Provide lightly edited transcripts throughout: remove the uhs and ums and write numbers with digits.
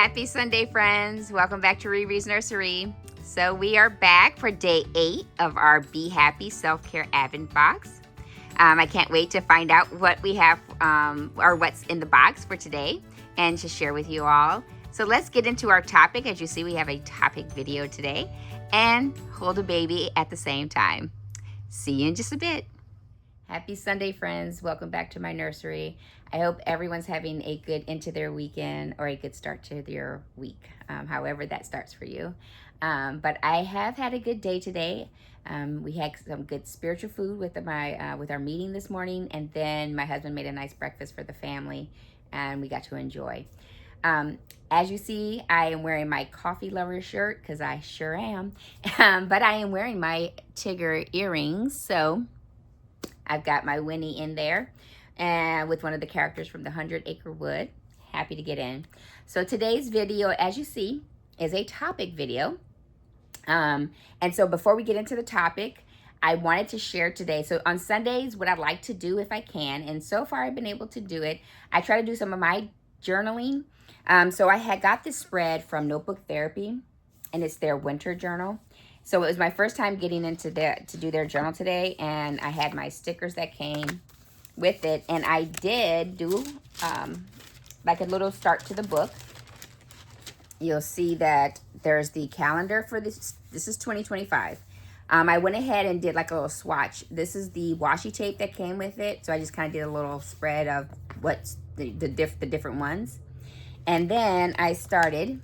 Happy Sunday, friends. Welcome back to Riri's Nursery. So we are back for day 8 of our Be Happy Self-Care Advent Box. I can't wait to find out what we have or what's in the box for today and to share with you all. So let's get into our topic. As you see, we have a topic video today and hold a baby at the same time. See you in just a bit. Happy Sunday, friends. Welcome back to my nursery. I hope everyone's having a good into their weekend or a good start to their week, however that starts for you. But I have had a good day today. We had some good spiritual food with our meeting this morning, and then my husband made a nice breakfast for the family, and we got to enjoy. As you see, I am wearing my coffee lover shirt because I sure am, but I am wearing my Tigger earrings, so I've got my Winnie in there and with one of the characters from the 100 Acre Wood. Happy to get in. So today's video, as you see, is a topic video. And so before we get into the topic, I wanted to share today. So on Sundays, what I like to do if I can, and so far I've been able to do it, I try to do some of my journaling. So I had got this spread from Notebook Therapy, and it's their winter journal. So it was my first time getting into to do their journal today, and I had my stickers that came with it, and I did do like a little start to the book. You'll see that there's the calendar for this. This is 2025. I went ahead and did like a little swatch. This is the washi tape that came with it, so I just kind of did a little spread of what's the different ones, and then I started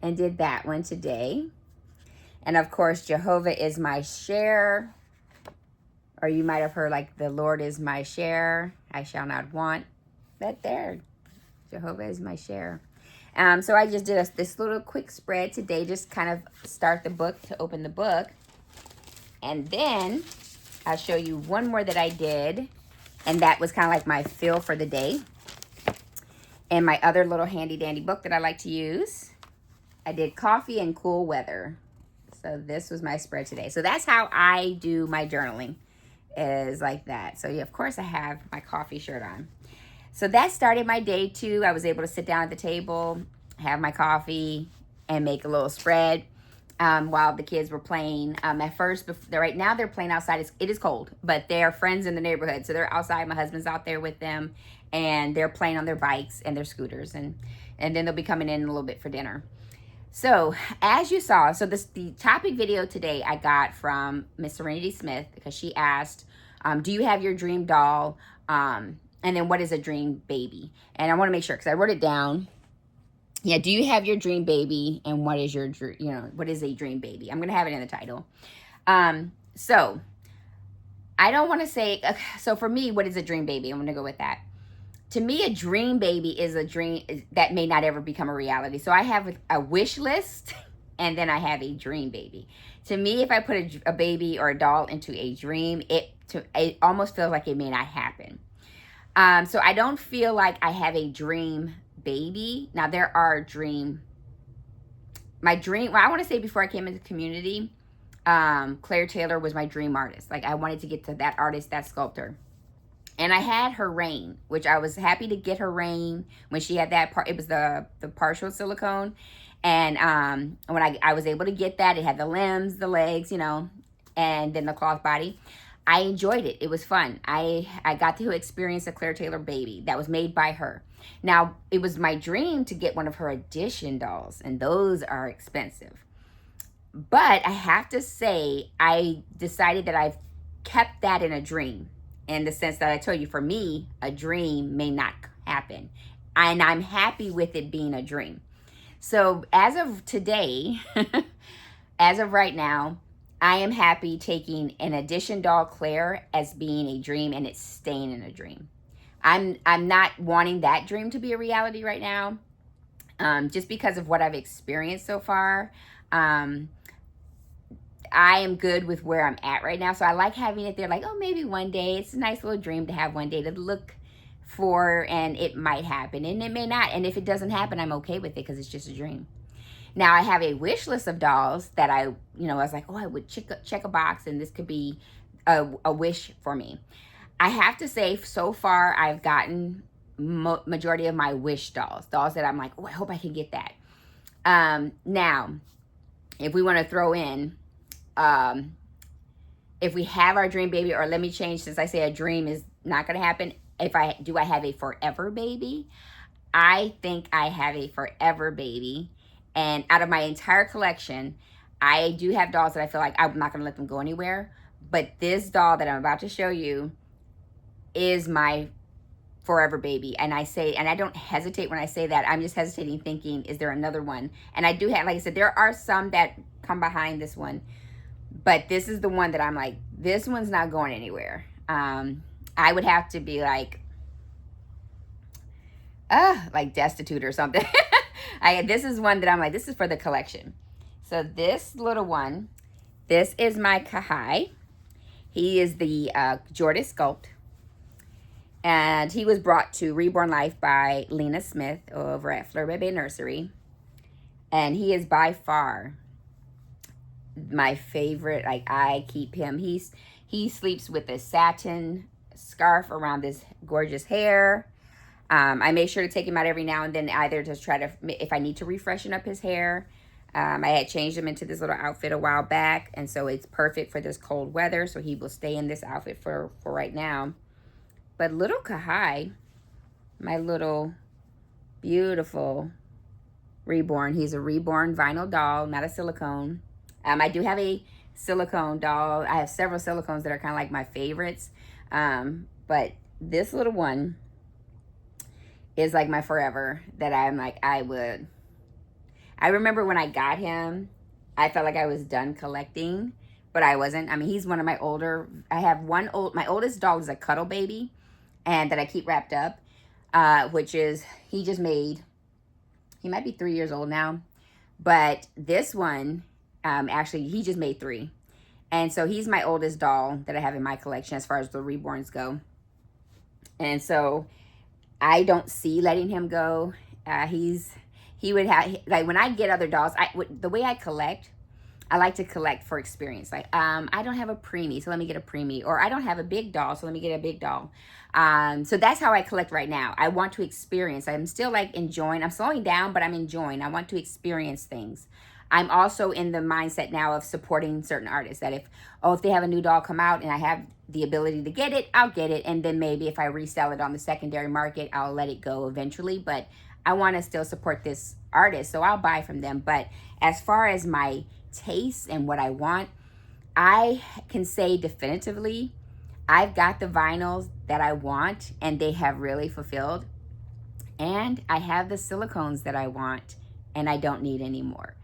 and did that one today. And of course, Jehovah is my share. Or you might have heard like, the Lord is my share, I shall not want. That there, Jehovah is my share. So I just did this little quick spread today, just kind of start the book, to open the book. And then I'll show you one more that I did. And that was kind of like my fill for the day. And my other little handy dandy book that I like to use. I did coffee and cool weather. So this was my spread today. So that's how I do my journaling, is like that. So yeah, of course I have my coffee shirt on. So that started my day too. I was able to sit down at the table, have my coffee, and make a little spread while the kids were playing. At first, right now they're playing outside. It is cold, but they're friends in the neighborhood. So they're outside. My husband's out there with them, and they're playing on their bikes and their scooters. And then they'll be coming in a little bit for dinner. So as you saw, the topic video today I got from Miss Serenity Smith, because she asked, do you have your dream doll? And then what is a dream baby? And I want to make sure, because I wrote it down. Yeah, do you have your dream baby? And what is your, what is a dream baby? I'm going to have it in the title. So I don't want to say, so for me, what is a dream baby? I'm going to go with that. To me, a dream baby is a dream that may not ever become a reality. So I have a wish list, and then I have a dream baby. To me, if I put a baby or a doll into a dream, it almost feels like it may not happen. So I don't feel like I have a dream baby. Now, there are I want to say before I came into the community, Claire Taylor was my dream artist. Like, I wanted to get to that artist, that sculptor. And I had her Rain, which I was happy to get her Rain when she had that part. It was the partial silicone. And when I was able to get that, it had the limbs, the legs, and then the cloth body. I enjoyed it. It was fun. I got to experience a Claire Taylor baby that was made by her. Now, it was my dream to get one of her edition dolls, and those are expensive. But I have to say, I decided that I've kept that in a dream. In the sense that I told you, for me, a dream may not happen. And I'm happy with it being a dream. So as of today, as of right now, I am happy taking an edition doll Claire as being a dream, and it's staying in a dream. I'm not wanting that dream to be a reality right now, just because of what I've experienced so far. I am good with where I'm at right now. So I like having it there, like, oh, maybe one day. It's a nice little dream to have one day to look for, and it might happen, and it may not. And if it doesn't happen, I'm okay with it, because it's just a dream. Now, I have a wish list of dolls that I was like, oh, I would check a box, and this could be a wish for me. I have to say, so far, I've gotten majority of my wish dolls that I'm like, oh, I hope I can get that. Now, if we want to throw in, if we have our dream baby, or let me change, since I say a dream is not going to happen. I have a forever baby? I think I have a forever baby. And out of my entire collection, I do have dolls that I feel like I'm not going to let them go anywhere. But this doll that I'm about to show you is my forever baby. And I don't hesitate when I say that. I'm just hesitating thinking, is there another one? And I do have, like I said, there are some that come behind this one. But this is the one that I'm like, this one's not going anywhere. I would have to be like destitute or something. This is one that I'm like, this is for the collection. So this little one, this is my Kahai. He is the Jordan sculpt. And he was brought to Reborn Life by Lena Smith over at Fleur Bebe Nursery. And he is by far my favorite. Like, I keep him. He sleeps with a satin scarf around his gorgeous hair. I make sure to take him out every now and then, either to try to, if I need to refreshen up his hair. I had changed him into this little outfit a while back, and so it's perfect for this cold weather, so he will stay in this outfit for right now. But little Kahai, my little beautiful reborn, he's a reborn vinyl doll, not a silicone. I do have a silicone doll. I have several silicones that are kind of like my favorites. But this little one is like my forever, that I'm like, I remember when I got him, I felt like I was done collecting, but I wasn't. I mean, he's one of my older, my oldest dog is a cuddle baby, and that I keep wrapped up, which is, he might be 3 years old now, but this one, actually, he just made 3. And so he's my oldest doll that I have in my collection as far as the reborns go. And so I don't see letting him go. He would have, like, when I get other dolls, the way I collect, I like to collect for experience. Like, I don't have a preemie, so let me get a preemie. Or I don't have a big doll, so let me get a big doll. So that's how I collect right now. I want to experience. I'm still like enjoying. I'm slowing down, but I'm enjoying. I want to experience things. I'm also in the mindset now of supporting certain artists, that if they have a new doll come out and I have the ability to get it, I'll get it. And then maybe if I resell it on the secondary market, I'll let it go eventually. But I want to still support this artist, so I'll buy from them. But as far as my taste and what I want, I can say definitively, I've got the vinyls that I want, and they have really fulfilled. And I have the silicones that I want, and I don't need any more.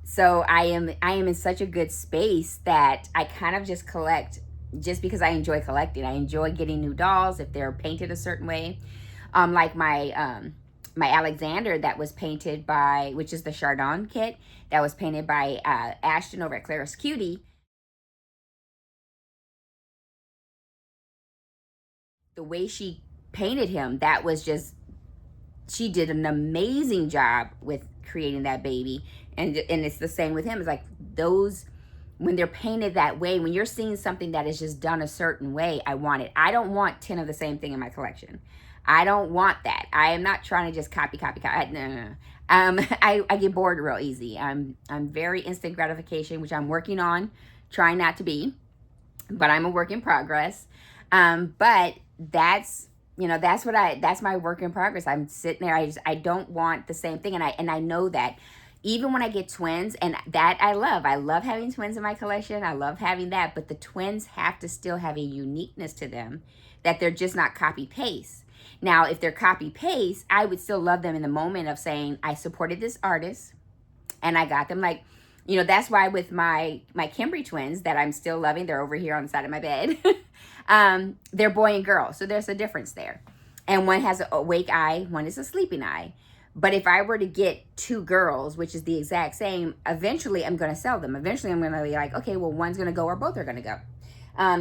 So I am in such a good space that I kind of just collect just because I enjoy collecting. I enjoy getting new dolls if they're painted a certain way. Like my Alexander that was painted by, which is the Chardon kit, that was painted by Ashton over at Clara's Cutie. The way she painted him, that was just, she did an amazing job with creating that baby. And it's the same with him. It's like those, when they're painted that way, when you're seeing something that is just done a certain way, I want it. I don't want 10 of the same thing in my collection. I don't want that. I am not trying to just copy. No. I get bored real easy. I'm very instant gratification, which I'm working on, trying not to be, but I'm a work in progress. But that's, that's my work in progress. I'm sitting there. I don't want the same thing. And I know that even when I get twins, and that I love having twins in my collection. I love having that, but the twins have to still have a uniqueness to them, that they're just not copy paste. Now, if they're copy paste, I would still love them in the moment of saying, I supported this artist and I got them. Like, that's why with my Kimberly twins that I'm still loving, they're over here on the side of my bed. They're boy and girl. So there's a difference there. And one has an awake eye, one is a sleeping eye. But if I were to get 2 girls, which is the exact same, eventually I'm going to sell them. Eventually I'm going to be like, okay, well, one's going to go or both are going to go.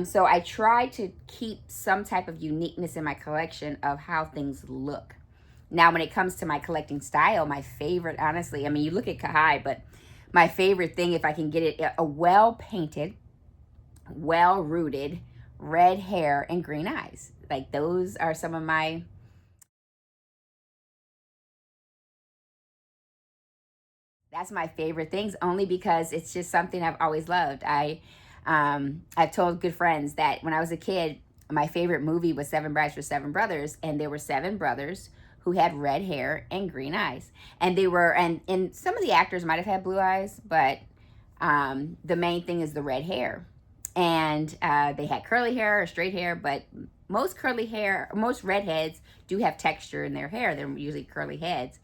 So I try to keep some type of uniqueness in my collection of how things look. Now, when it comes to my collecting style, my favorite, honestly, you look at Kahai, but my favorite thing, if I can get it, a well-painted, well-rooted, red hair, and green eyes. Like those are some of that's my favorite things, only because it's just something I've always loved. I've told good friends that when I was a kid, my favorite movie was Seven Brides for Seven Brothers, and there were seven brothers who had red hair and green eyes, and they were and some of the actors might have had blue eyes, but the main thing is the red hair, and they had curly hair or straight hair, but most redheads do have texture in their hair. They're usually curly heads,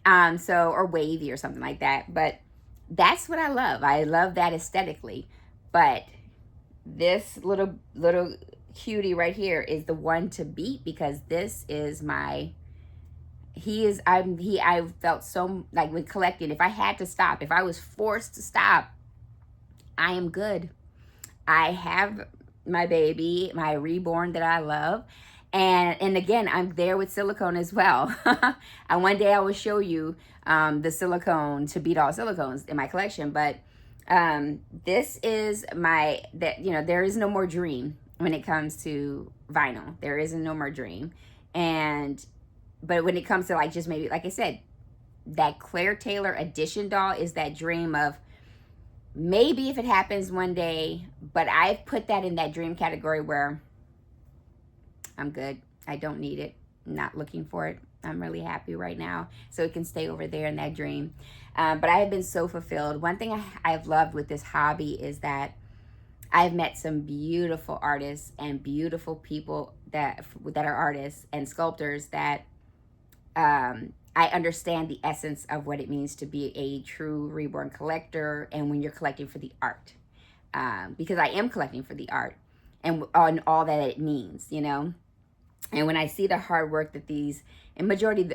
or wavy or something like that. But that's what I love. I love that aesthetically. But this little cutie right here is the one to beat, because this is my I felt so like with collecting, if I had to stop, if I was forced to stop, I am good. I have my baby, my reborn that I love. And again, I'm there with silicone as well. And one day I will show you the silicone to beat all silicones in my collection. But this is there is no more dream when it comes to vinyl. There is no more dream. But when it comes to like just maybe, like I said, that Claire Taylor edition doll is that dream of maybe if it happens one day, but I've put that in that dream category where I'm good. I don't need it. I'm not looking for it. I'm really happy right now. So it can stay over there in that dream. But I have been so fulfilled. One thing I've loved with this hobby is that I've met some beautiful artists and beautiful people that are artists and sculptors that I understand the essence of what it means to be a true reborn collector, and when you're collecting for the art. Because I am collecting for the art and on all that it means, And when I see the hard work that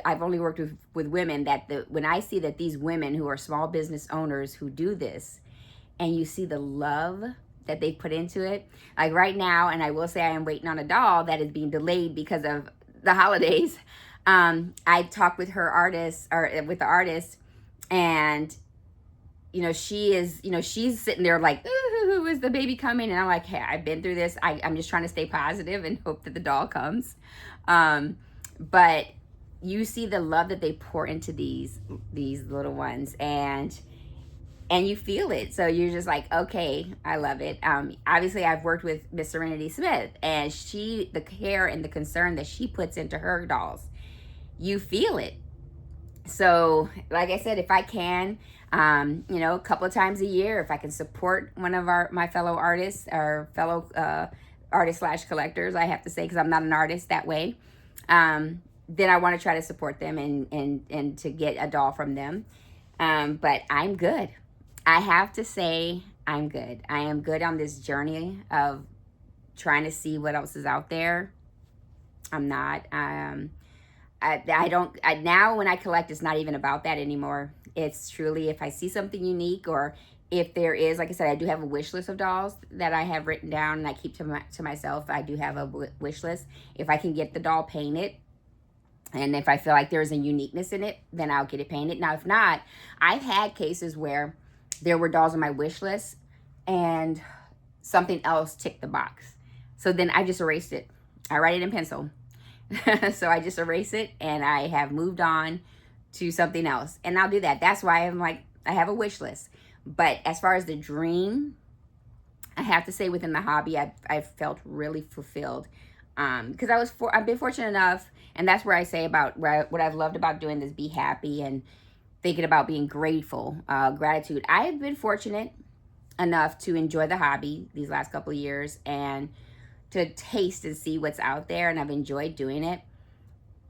I've only worked with women, when I see that these women who are small business owners who do this, and you see the love that they put into it, like right now, and I will say I am waiting on a doll that is being delayed because of the holidays. I talked with with the artist, and she's sitting there like, ooh, is the baby coming? And I'm like, hey, I've been through this. I'm just trying to stay positive and hope that the doll comes. But you see the love that they pour into these little ones, and you feel it. So you're just like, okay, I love it. Obviously I've worked with Miss Serenity Smith, and the care and the concern that she puts into her dolls, you feel it. So like I said, if I can, a couple of times a year, if I can support one of my fellow artists or fellow artist/collectors, I have to say, because I'm not an artist that way, then I want to try to support them and to get a doll from them. But I'm good. I have to say I'm good. I am good on this journey of trying to see what else is out there. I'm not. Now when I collect, it's not even about that anymore. It's truly if I see something unique, or if there is, like I said, I do have a wish list of dolls that I have written down and I keep to myself. I do have a wish list. If I can get the doll painted, and if I feel like there's a uniqueness in it, then I'll get it painted. Now, if not, I've had cases where there were dolls on my wish list and something else ticked the box. So then I just erased it. I write it in pencil. So I just erase it, and I have moved on to something else. And I'll do that. That's why I'm like, I have a wish list. But as far as the dream, I have to say within the hobby, I've felt really fulfilled. Because I've been fortunate enough, and that's where I say about what I've loved about doing this, be happy and thinking about being grateful, gratitude. I have been fortunate enough to enjoy the hobby these last couple of years, and to taste and see what's out there, and I've enjoyed doing it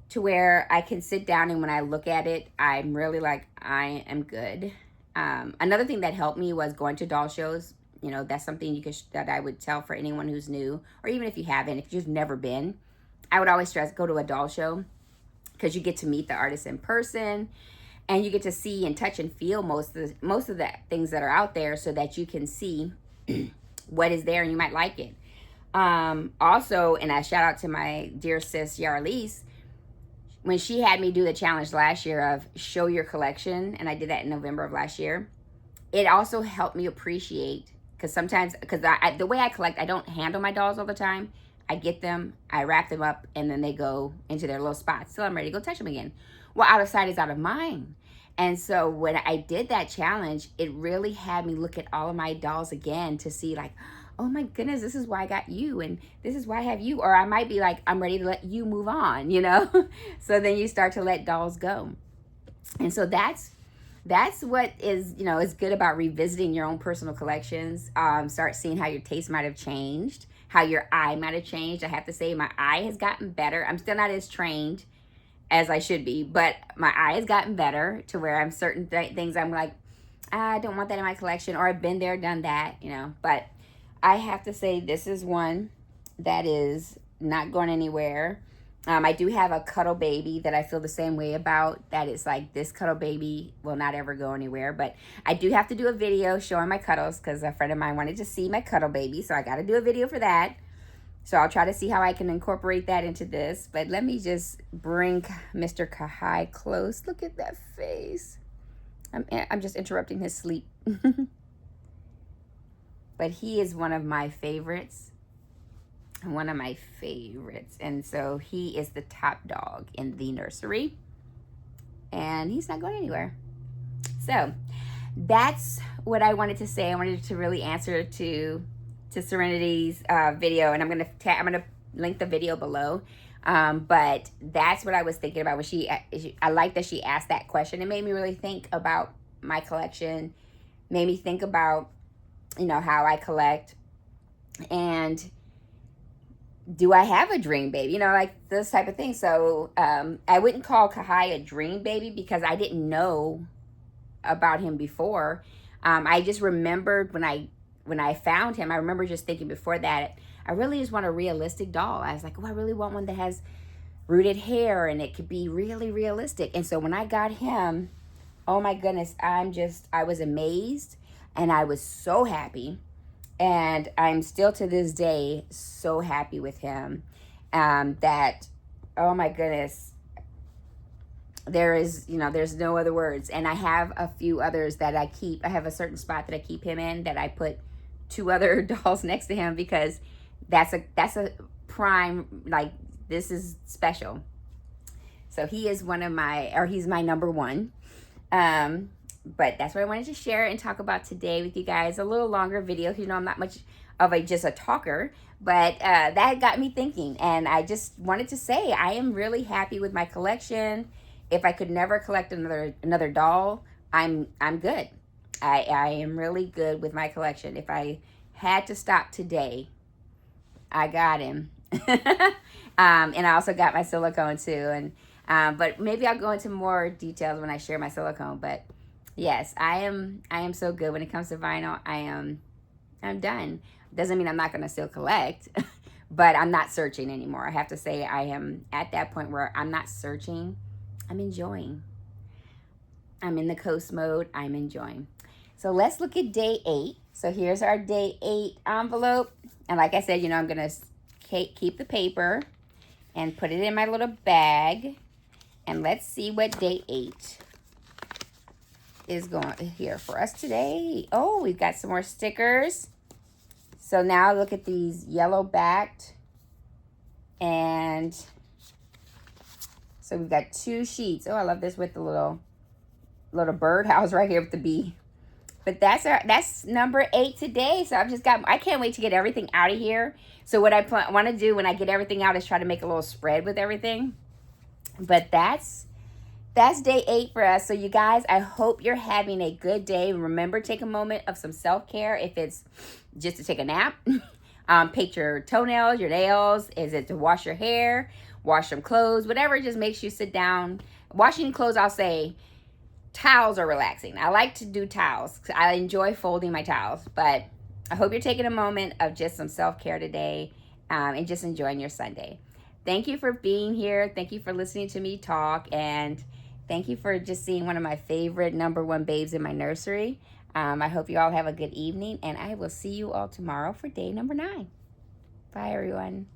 to where I can sit down, and when I look at it, I'm really like, I am good. Another thing that helped me was going to doll shows. That's something that I would tell for anyone who's new, or even if you haven't, if you've never been, I would always stress, go to a doll show, because you get to meet the artist in person, and you get to see and touch and feel most of the things that are out there, so that you can see what is there, and you might like it. Also, and I shout out to my dear sis Yarlise, when she had me do the challenge last year of show your collection, and I did that in November of last year, it also helped me appreciate Because sometimes, because the way I collect, I don't handle my dolls all the time. I get them, I wrap them up, and then they go into their little spots till I'm ready to go touch them again. Well, out of sight is out of mind. And so when I did that challenge, it really had me look at all of my dolls again to see like, oh my goodness, this is why I got you, and this is why I have you. Or I might be like, I'm ready to let you move on, you know? So then you start to let dolls go. And so that's what is, you know, is good about revisiting your own personal collections. Start seeing how your taste might have changed, how your eye might have changed. I have to say my eye has gotten better. I'm still not as trained as I should be, but my eye has gotten better to where I'm certain things I'm like, I don't want that in my collection, or I've been there, done that, you know. But I have to say this is one that is not going anywhere. I do have a cuddle baby that I feel the same way about. That is like, this cuddle baby will not ever go anywhere. But I do have to do a video showing my cuddles because a friend of mine wanted to see my cuddle baby. So I got to do a video for that. So I'll try to see how I can incorporate that into this. But let me just bring Mr. Kahai close. Look at that face. I'm just interrupting his sleep. But he is one of my favorites. One of my favorites. And so he is the top dog in the nursery. And he's not going anywhere. So that's what I wanted to say. I wanted to really answer to Serenity's video. And I'm gonna link the video below. But that's what I was thinking about when I like that she asked that question. It made me really think about my collection. Made me think about, you know, how I collect. And do I have a dream baby? You know, like this type of thing. So I wouldn't call Kahai a dream baby because I didn't know about him before. I just remembered when I found him, I remember just thinking before that, I really just want a realistic doll. I was like, oh, I really want one that has rooted hair and it could be really realistic. And so when I got him, oh my goodness, I was amazed and I was so happy. And I'm still to this day so happy with him that, oh my goodness, there's no other words. And I have a few others that I keep. I have a certain spot that I keep him in that I put 2 other dolls next to him because that's a prime, like, this is special. So he is he's my number one. But that's what I wanted to share and talk about today with you guys. A little longer video, you know, I'm not much of just a talker, but that got me thinking. And I just wanted to say I am really happy with my collection. If I could never collect another doll, I'm good. I am really good with my collection. If I had to stop today, I got him. And I also got my silicone too. And but maybe I'll go into more details when I share my silicone. But yes, I am so good when it comes to vinyl. I'm done. Doesn't mean I'm not gonna still collect, but I'm not searching anymore. I have to say I am at that point where I'm not searching. I'm enjoying. I'm in the coast mode. I'm enjoying. So let's look at day 8. So here's our day 8 envelope. And like I said, you know, I'm gonna keep the paper and put it in my little bag. And let's see what day 8 is going here for us today. Oh, we've got some more stickers. So now look at these yellow backed. And so we've got 2 sheets. Oh, I love this with the little birdhouse right here with the bee. But that's number 8 today. So I can't wait to get everything out of here. So what I want to do when I get everything out is try to make a little spread with everything. But that's day 8 for us. So you guys, I hope you're having a good day. Remember, take a moment of some self-care. If it's just to take a nap, paint your toenails, your nails. Is it to wash your hair, wash some clothes, whatever just makes you sit down. Washing clothes, I'll say, towels are relaxing. I like to do towels. I enjoy folding my towels. But I hope you're taking a moment of just some self-care today and just enjoying your Sunday. Thank you for being here. Thank you for listening to me talk. And thank you for just seeing one of my favorite number 1 babes in my nursery. I hope you all have a good evening. And I will see you all tomorrow for day number 9. Bye, everyone.